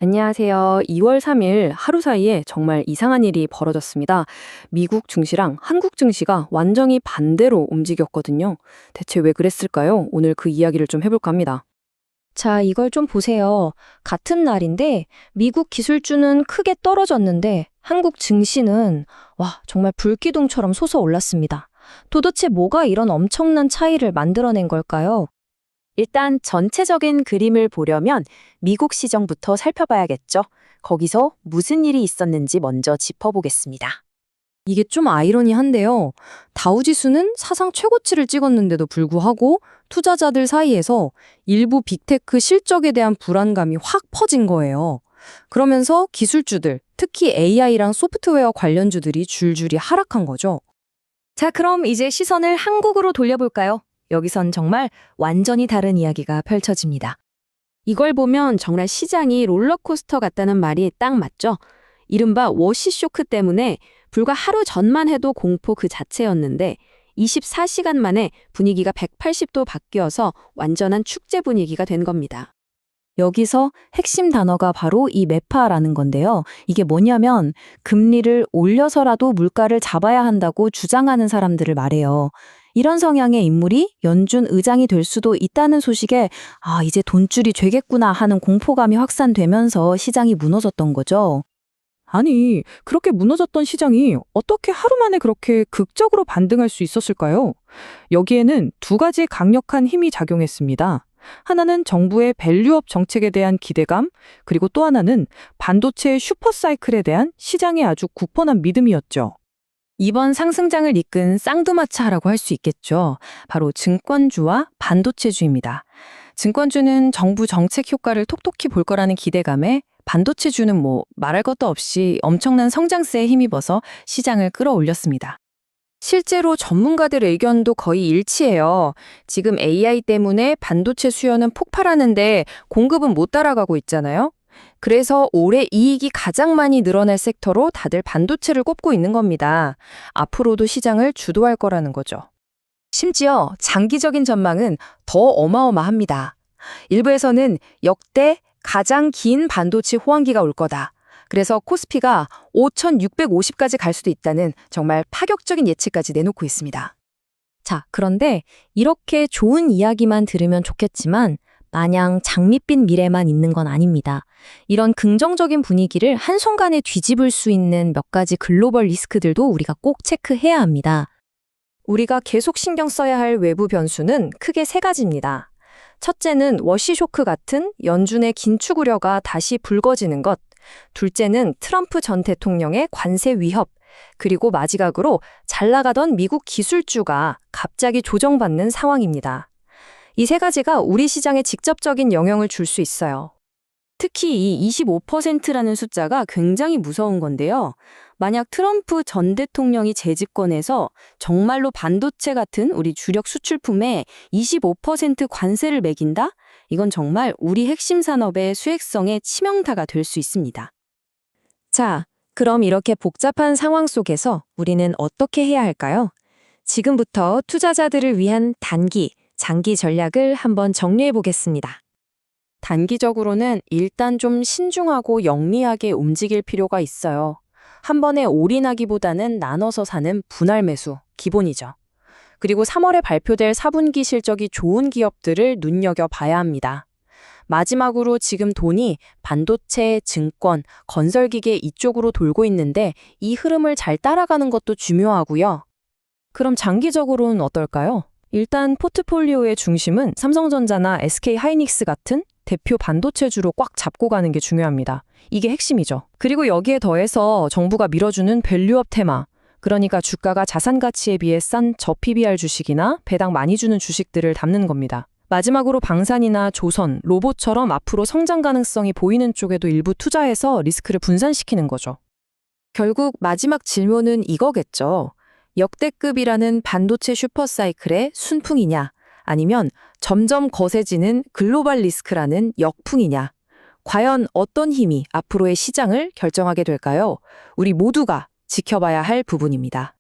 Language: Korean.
안녕하세요. 2월 3일 하루 사이에 정말 이상한 일이 벌어졌습니다. 미국 증시랑 한국 증시가 완전히 반대로 움직였거든요. 대체 왜 그랬을까요? 오늘 그 이야기를 좀 해볼까 합니다. 자, 이걸 좀 보세요. 같은 날인데 미국 기술주는 크게 떨어졌는데 한국 증시는 정말 불기둥처럼 솟아올랐습니다. 도대체 뭐가 이런 엄청난 차이를 만들어낸 걸까요? 일단 전체적인 그림을 보려면 미국 시정부터 살펴봐야겠죠. 거기서 무슨 일이 있었는지 먼저 짚어보겠습니다. 이게 좀 아이러니한데요. 다우지수는 사상 최고치를 찍었는데도 불구하고 투자자들 사이에서 일부 빅테크 실적에 대한 불안감이 확 퍼진 거예요. 그러면서 기술주들, 특히 AI랑 소프트웨어 관련주들이 줄줄이 하락한 거죠. 자, 그럼 이제 시선을 한국으로 돌려볼까요? 여기선 정말 완전히 다른 이야기가 펼쳐집니다. 이걸 보면 정말 시장이 롤러코스터 같다는 말이 딱 맞죠? 이른바 워시 쇼크 때문에 불과 하루 전만 해도 공포 그 자체였는데 24시간 만에 분위기가 180도 바뀌어서 완전한 축제 분위기가 된 겁니다. 여기서 핵심 단어가 바로 이 매파라는 건데요. 이게 뭐냐면 금리를 올려서라도 물가를 잡아야 한다고 주장하는 사람들을 말해요. 이런 성향의 인물이 연준 의장이 될 수도 있다는 소식에 이제 돈줄이 되겠구나 하는 공포감이 확산되면서 시장이 무너졌던 거죠. 아니, 그렇게 무너졌던 시장이 어떻게 하루 만에 그렇게 극적으로 반등할 수 있었을까요? 여기에는 두 가지 강력한 힘이 작용했습니다. 하나는 정부의 밸류업 정책에 대한 기대감, 그리고 또 하나는 반도체의 슈퍼사이클에 대한 시장의 아주 굳건한 믿음이었죠. 이번 상승장을 이끈 쌍두마차라고 할 수 있겠죠. 바로 증권주와 반도체주입니다. 증권주는 정부 정책 효과를 톡톡히 볼 거라는 기대감에 반도체주는 말할 것도 없이 엄청난 성장세에 힘입어서 시장을 끌어올렸습니다. 실제로 전문가들 의견도 거의 일치해요. 지금 AI 때문에 반도체 수요는 폭발하는데 공급은 못 따라가고 있잖아요. 그래서 올해 이익이 가장 많이 늘어날 섹터로 다들 반도체를 꼽고 있는 겁니다. 앞으로도 시장을 주도할 거라는 거죠. 심지어 장기적인 전망은 더 어마어마합니다. 일부에서는 역대 가장 긴 반도체 호황기가 올 거다. 그래서 코스피가 5,650까지 갈 수도 있다는 정말 파격적인 예측까지 내놓고 있습니다. 자, 그런데 이렇게 좋은 이야기만 들으면 좋겠지만 마냥 장밋빛 미래만 있는 건 아닙니다. 이런 긍정적인 분위기를 한순간에 뒤집을 수 있는 몇 가지 글로벌 리스크들도 우리가 꼭 체크해야 합니다. 우리가 계속 신경 써야 할 외부 변수는 크게 세 가지입니다. 첫째는 워시 쇼크 같은 연준의 긴축 우려가 다시 불거지는 것. 둘째는 트럼프 전 대통령의 관세 위협. 그리고 마지막으로 잘 나가던 미국 기술주가 갑자기 조정받는 상황입니다. 이 세 가지가 우리 시장에 직접적인 영향을 줄 수 있어요. 특히 이 25%라는 숫자가 굉장히 무서운 건데요. 만약 트럼프 전 대통령이 재집권해서 정말로 반도체 같은 우리 주력 수출품에 25% 관세를 매긴다? 이건 정말 우리 핵심 산업의 수익성에 치명타가 될 수 있습니다. 자, 그럼 이렇게 복잡한 상황 속에서 우리는 어떻게 해야 할까요? 지금부터 투자자들을 위한 단기, 장기 전략을 한번 정리해 보겠습니다. 단기적으로는 일단 좀 신중하고 영리하게 움직일 필요가 있어요. 한 번에 올인하기보다는 나눠서 사는 분할 매수, 기본이죠. 그리고 3월에 발표될 4분기 실적이 좋은 기업들을 눈여겨봐야 합니다. 마지막으로 지금 돈이 반도체, 증권, 건설기계 이쪽으로 돌고 있는데 이 흐름을 잘 따라가는 것도 중요하고요. 그럼 장기적으로는 어떨까요? 일단 포트폴리오의 중심은 삼성전자나 SK하이닉스 같은 대표 반도체주로 꽉 잡고 가는 게 중요합니다. 이게 핵심이죠. 그리고 여기에 더해서 정부가 밀어주는 밸류업 테마, 그러니까 주가가 자산 가치에 비해 싼 저PBR 주식이나 배당 많이 주는 주식들을 담는 겁니다. 마지막으로 방산이나 조선, 로봇처럼 앞으로 성장 가능성이 보이는 쪽에도 일부 투자해서 리스크를 분산시키는 거죠. 결국 마지막 질문은 이거겠죠. 역대급이라는 반도체 슈퍼사이클의 순풍이냐, 아니면 점점 거세지는 글로벌 리스크라는 역풍이냐. 과연 어떤 힘이 앞으로의 시장을 결정하게 될까요? 우리 모두가 지켜봐야 할 부분입니다.